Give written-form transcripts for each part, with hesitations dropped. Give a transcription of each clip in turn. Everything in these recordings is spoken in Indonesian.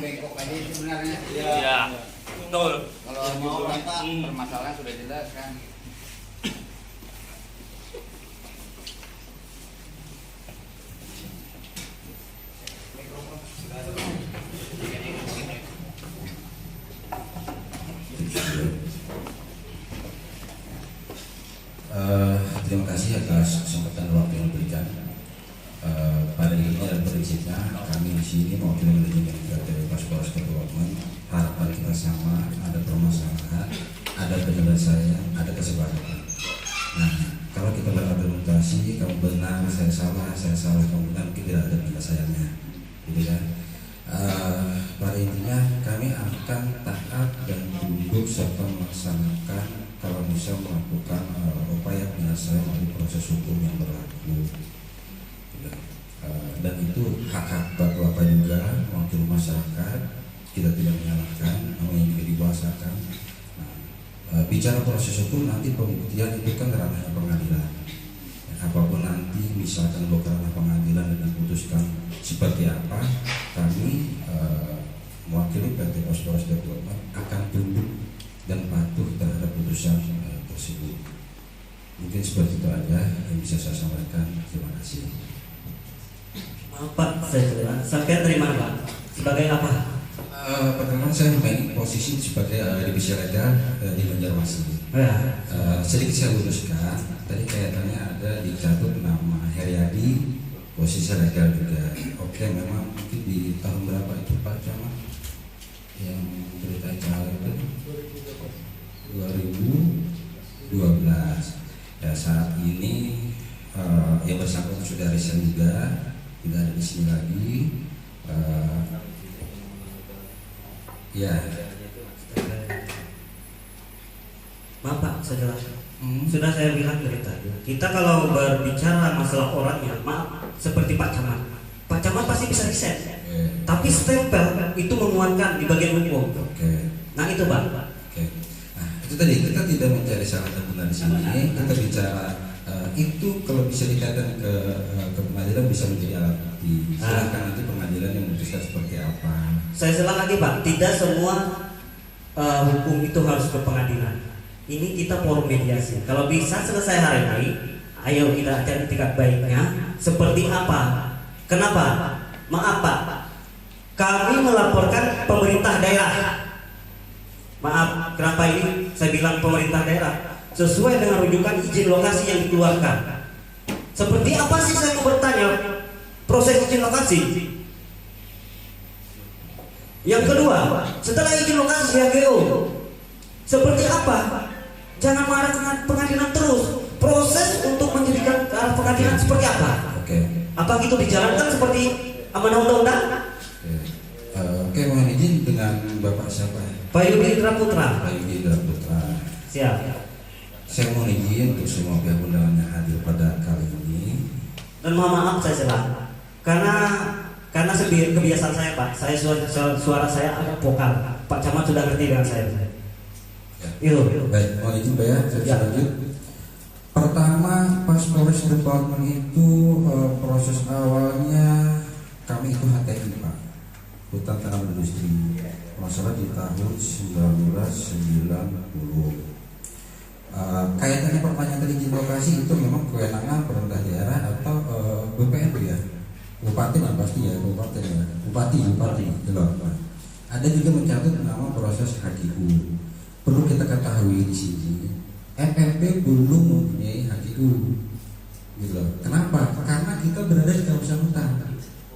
bengkok aja sebenarnya. Iya. Betul. Kalau mau Bapak permasalahan sudah jelas kan. Terima kasih atas kesempatan waktu yang diberikan. Pada ini dan prinsipnya kami di sini mewakili manajemen PT Polres Development. Harapan kita sama, ada permasalahan, ada penyelesaian, ada kesepakatan. Nah, kalau kita berargumentasi, kamu benar, saya salah, kamu benar, mungkin tidak ada penyelesaiannya, gitu kan? Pada intinya kami akan taat dan tunduk serta melaksanakan kalau bisa melakukan upaya penyelesaian dari proses hukum yang berlaku. Dan itu hak-hak Bapak juga mewakili masyarakat, kita tidak menyalahkan, namun yang juga dibahasakan. Bicara proses hukum nanti pembuktian itu kan ranahnya pengadilan. Apapun nanti misalkan ranah pengadilan dan diputuskan seperti apa, kami mewakili PT Polres Development akan tunduk dan patuh terhadap putusan tersebut. Mungkin seperti itu aja yang bisa saya sampaikan. Terima kasih. Pak, saya terima Pak. Sebagai apa? Pertama saya memiliki posisi sebagai divisi legal di Banjarmasin. Sedikit saya luruskan, tadi kaitannya ada dicatut nama Heriadi, posisi legal juga. Oke, memang mungkin di tahun berapa itu Pak Camat yang berita acara itu 2012. Ya, saat ini yang bersangkutan sudah resign juga, tidak ada di sini lagi. Ya. Maaf Pak, saya jelaskan. Sudah saya bilang dari tadi. Kita kalau berbicara masalah orangnya, maaf, seperti Pak Camat. Pak Camat pasti bisa riset. Tapi stempel itu menguatkan di bagian hukum. Nah itu Pak. Nah, itu tadi kita tidak mencari salah dan benar di sini. Kita bicara itu kalau bisa dikaitkan ke pengadilan bisa menjadi alat bukti. Silakan nanti pengadilan yang memutuskan seperti apa. Saya ulang lagi Pak, tidak semua hukum itu harus ke pengadilan. Ini kita forum mediasi. Kalau bisa selesai hari ini, ayo kita cari tingkat baiknya. Seperti apa? Kenapa? Maaf Pak, kami melaporkan pemerintah daerah. Maaf, kenapa ini saya bilang pemerintah daerah? Sesuai dengan rujukan izin lokasi yang dikeluarkan. Seperti apa sih saya mau bertanya? Proses izin lokasi. Yang kedua, setelah izin lokasi HGO, seperti apa? Jangan marah dengan pengadilan terus. Proses untuk menjadikan ke arah pengadilan seperti apa? Apa gitu dijalankan seperti amanah undang-undang? Oke, mohon izin dengan Bapak siapa? Pak Yudi Indra Putra. Pak Yudi Indra Putra. Siap. Saya mohon izin untuk semua pihak undangan yang hadir pada kali ini. Dan mohon maaf saya salah. Karena kebiasaan saya Pak, saya suara saya agak vokal. Pak Camat sudah ngerti dengan saya. Baik, mohon izin Pak ya, saya lanjut. Pertama, pas Polres Development itu proses awalnya kami itu HTI Pak, Hutan Tanam Industri, masalah di tahun 1990. Kaitannya pertanyaan tadi izin lokasi itu memang kewenangan pemerintah daerah atau BPN ya, bupati lah pasti ya, bupati jelas. Ada juga mencatat nama proses HGU. Perlu kita ketahui di sini, FMP belum mempunyai HGU. Gitu. Kenapa? Karena kita berada di kawasan hutan.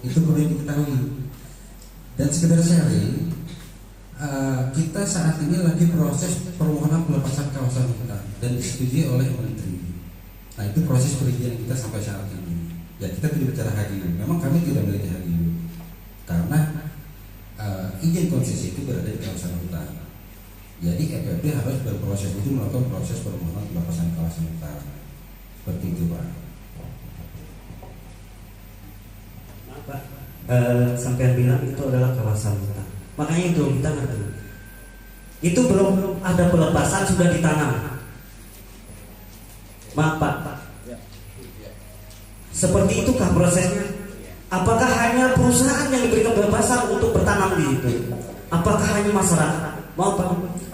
Itu perlu diketahui. Dan sekedar sharing, kita saat ini lagi proses permohonan pelepasan kawasan hutan dan disetujui oleh Menteri. Nah itu proses perizinan kita sampai saat ini. Ya kita tidak bicara HGU. Memang kami tidak memiliki HGU karena izin konsesi itu berada di kawasan hutan. Jadi FPP harus berproses itu melakukan proses permohonan pelepasan kawasan hutan. Seperti itu Pak. Pak, sampai bilang itu adalah kawasan hutan. Makanya itu kita ngerti. Itu belum ada pelepasan sudah ditanam. Maaf Pak. Seperti itukah prosesnya? Apakah hanya perusahaan yang diberi kebebasan untuk bertanam di situ? Apakah hanya masyarakat?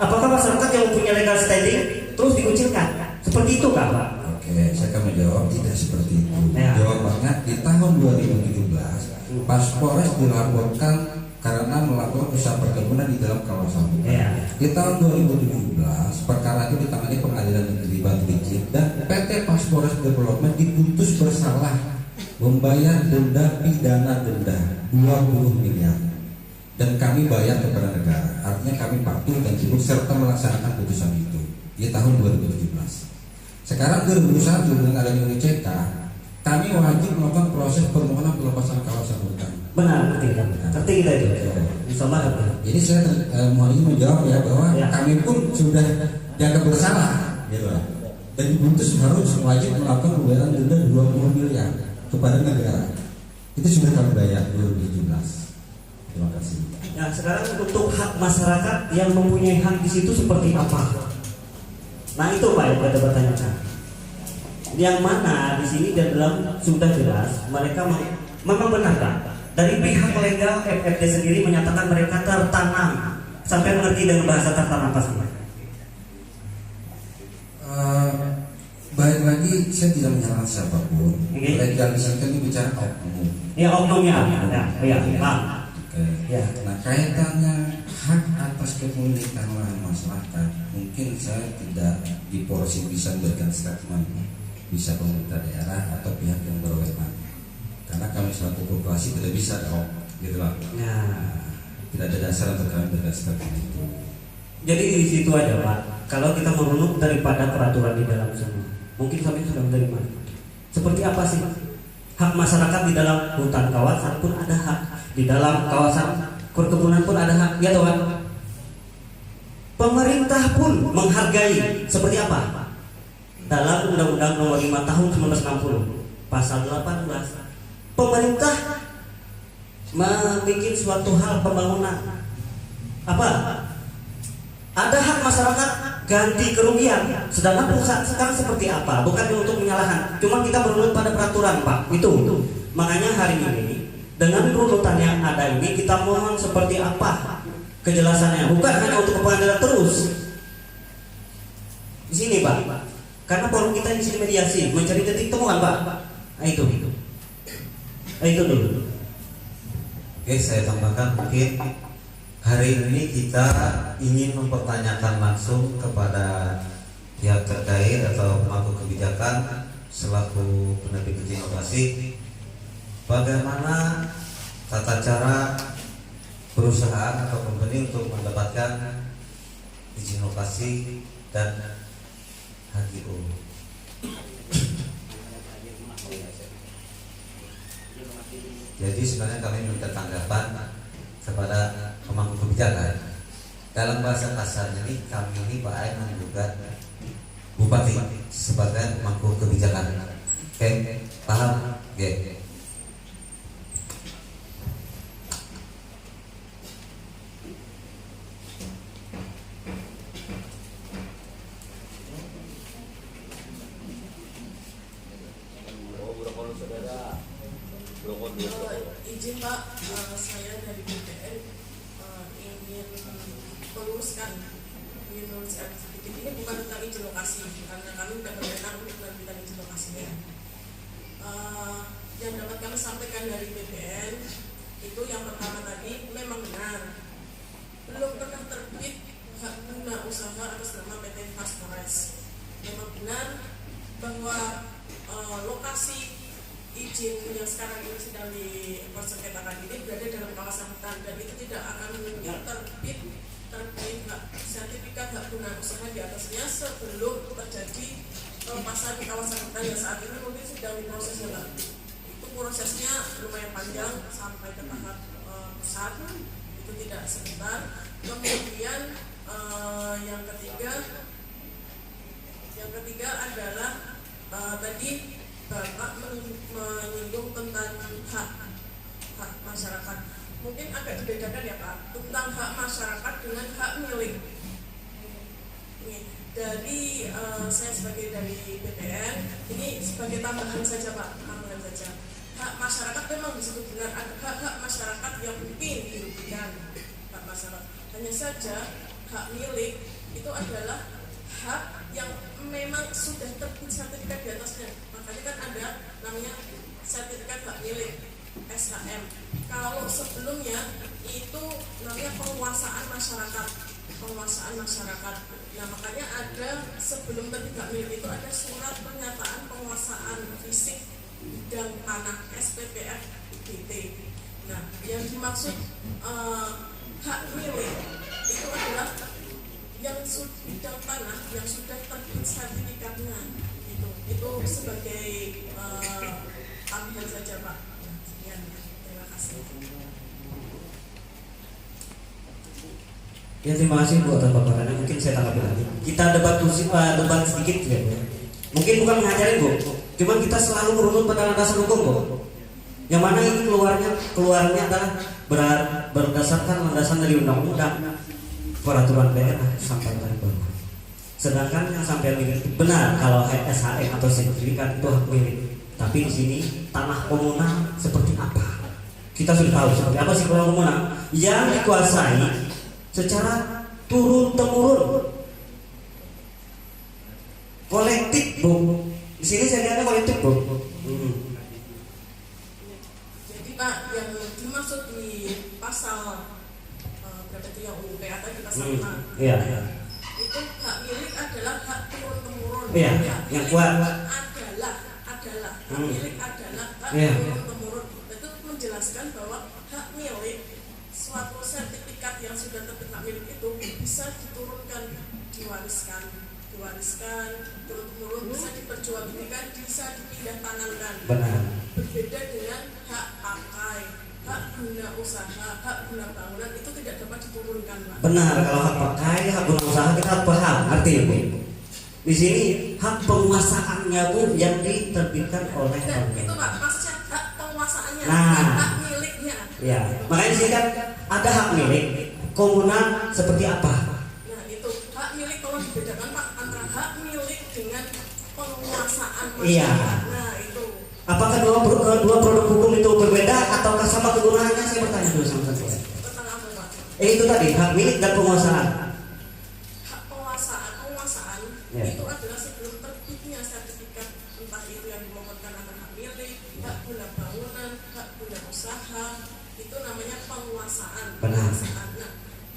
Apakah masyarakat yang mempunyai legal standing terus dikucilkan? Seperti itu kah, Pak? Oke, saya akan menjawab tidak seperti itu. Ya. Jawabannya di tahun 2017, Paspores dilaporkan karena melakukan usaha perkebunan di dalam kawasan hutan. Ya. Di tahun 2017, perkara itu ditangani Pengadilan Negeri Batu Licin dan PT Paspores Development diputus bersalah membayar denda pidana denda 20 miliar. Dan kami bayar kepada negara. Artinya kami patuh dan tunduk serta melaksanakan putusan itu di tahun 2017. Sekarang 2021 dengan adanya UCK, kami wajib melakukan proses permohonan pelepasan kawasan hutan. Benar, ngerti kita itu. Sama. Jadi saya mohon izin menjawab ya bahwa Ya. kami pun sudah dianggap bersalah, gitu. Dan diputus harus wajib melakukan pembayaran denda 20 miliar kepada negara. Itu sudah kami bayar 2017. Terima kasih. Nah, sekarang untuk hak masyarakat yang mempunyai hak di situ seperti apa? Nah, itu Pak yang kita bertanyakan. Yang mana di sini dan dalam sudah jelas mereka memang benar Pak. Dari pihak legal FFD sendiri menyatakan mereka tertanam. Sampai mengerti dengan bahasa tertanam apa sih? Baik lagi, saya tidak menyalahkan siapapun. Oke. Legalisasi ini bicara oknum. Ya oknumnya. Ya, Pak. Oke. Ya. Nah, kaitannya hak atas kepemilikan lahan masyarakat, mungkin saya tidak di porsi bisa memberikan statement, bisa pemerintah daerah atau pihak yang berwenang. Karena kami selaku populasi tidak bisa dong, gitu lah. Nah, Tidak ada dasar untuk kami memberikan statement itu. jadi di situ aja Pak. Kalau kita merunut daripada peraturan di dalam semua, mungkin kami sudah menerima. Seperti apa sih hak masyarakat di dalam hutan kawasan pun ada hak, di dalam kawasan perkebunan pun ada hak, ya toh Pak? Pemerintah pun menghargai. Seperti apa? Dalam Undang-Undang Nomor 5 Tahun 1960 Pasal 18, pemerintah membuat suatu hal pembangunan. Apa? Ada hak masyarakat ganti kerugian. Sedangkan perusahaan sekarang seperti apa? Bukan untuk menyalahkan, cuma kita berunut pada peraturan Pak. Itu. Makanya hari ini dengan runutan yang ada ini kita mohon seperti apa kejelasannya. Bukan hanya untuk pengadilan terus. Di sini Pak. Karena forum kita di sini mediasi, mencari titik temuan Pak. Nah, itu dulu. Oke, saya tambahkan mungkin hari ini kita ingin mempertanyakan langsung kepada pihak terkait atau pemangku kebijakan selaku penerbit izin lokasi, bagaimana tata cara perusahaan atau company untuk mendapatkan izin lokasi dan HGO. Jadi sebenarnya kami minta tanggapan kepada pemangku kebijakan. Dalam bahasa kasarnya ini kami ini Pak Aik menggugat Bupati sebagai pemangku kebijakan. Oke, paham? Oke. Izin Pak, saya dari BPN ingin meluruskan sedikit. Ini bukan tentang izin lokasi, karena kami tidak berwenang untuk menerbitkan izin lokasinya. Yang dapat kami sampaikan dari BPN itu yang pertama tadi memang benar, belum pernah terbit hak guna usaha atas nama PT Paspores. Memang benar bahwa lokasi izin yang sekarang ini sedang dipersengketakan ini berada dalam kawasan hutan dan itu tidak akan terbit hak sertifikat hak guna usaha di atasnya sebelum terjadi pelepasan di kawasan hutan yang saat ini mungkin sedang diproses ya Pak. Itu prosesnya lumayan panjang sampai ke tahap pusat, itu tidak sebentar. Kemudian yang ketiga adalah tadi Bapak menyinggung tentang hak masyarakat. Mungkin agak dibedakan ya Pak, tentang hak masyarakat dengan hak milik. Dari saya sebagai dari BPN, ini sebagai tambahan saja Pak, tambahan saja. hak masyarakat memang disebut benar ada hak-hak masyarakat yang mungkin dirugikan hak masyarakat. Hanya saja hak milik itu adalah hak yang memang sudah terbit sertifikat di atasnya. Makanya kan ada namanya sertifikat hak milik SHM. Kalau sebelumnya itu namanya penguasaan masyarakat. Nah makanya ada sebelum terbit hak milik itu ada surat pernyataan penguasaan fisik bidang tanah SPPF BT. Nah yang dimaksud hak milik itu adalah yang bidang tanah yang sudah terbit sertifikatnya itu sebagai tambahan saja Pak. Sekian, terima kasih. Ya terima kasih Bu atas paparannya. Mungkin saya tanggapi lagi. Kita debat sedikit ya Bu. Mungkin bukan mengajarin Bu, cuman kita selalu merunut pada landasan hukum Bu. Yang mana ini keluarnya adalah berdasarkan landasan dari undang-undang, peraturan daerah sampai tarif. Sedangkan yang sampai milik benar kalau SHM atau sertifikat itu hak milik. Tapi di sini tanah komunal seperti apa? Kita sudah tahu seperti apa sih tanah komunal yang dikuasai secara turun temurun, kolektif Bu. Di sini saya lihatnya kolektif Bu. Jadi Pak yang dimaksud di pasal berapa itu yang UU PA tadi pasal 5. Iya. Itu hak milik adalah hak turun temurun. Iya, yang kuat. Adalah hak milik adalah hak turun temurun. Itu menjelaskan bahwa hak milik suatu sertifikat yang sudah terbit hak milik itu bisa diturunkan, diwariskan turun temurun, bisa diperjualbelikan, bisa dipindah tangankan. Benar. Berbeda dengan hak pakai, hak guna usaha, hak guna bangunan itu tidak dapat diturunkan Pak. Benar, kalau hak pakai, hak guna usaha kita paham, artinya Bu. Di sini hak penguasaannya Bu yang diterbitkan oleh itu Pak, maksudnya hak penguasaannya, hak miliknya. Ya, makanya di sini kan ada hak milik komunal seperti apa? Nah itu hak milik tolong dibedakan Pak antara hak milik dengan penguasaan masyarakat. Iya. Nah itu. Apakah dua produk hukum itu berbeda ataukah sama kegunaannya? Saya bertanya dulu sama saya. Tentang apa Pak? Itu tadi hak milik dan penguasaan. Hak penguasaan Ya. itu adalah sebelum terbitnya sertifikat, entah itu yang dimohonkan akan hak milik, hak guna bangunan, hak guna usaha, itu namanya penguasaan. Benar. Nah,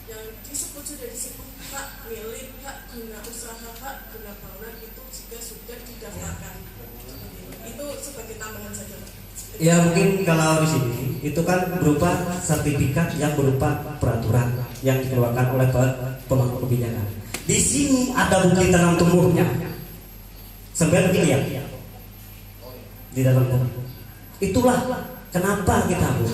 yang sudah disebut hak milik, hak guna usaha, hak guna bangunan itu jika sudah didaftarkan. Itu sebagai tambahan saja Pak. Ya mungkin kalau di sini itu kan berupa sertifikat yang berupa peraturan yang dikeluarkan oleh pemangku kebijakan. Di sini ada bukti tanam tumbuhnya. Sampai begini ya. Di dalam buku. Itulah kenapa kita Bu.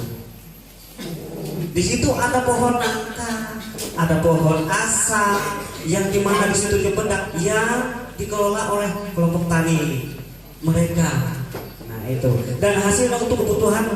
Di situ ada pohon nangka, ada pohon asam yang dimana di situ Jembedak yang dikelola oleh kelompok tani mereka. Nah itu. Dan hasilnya untuk kebutuhan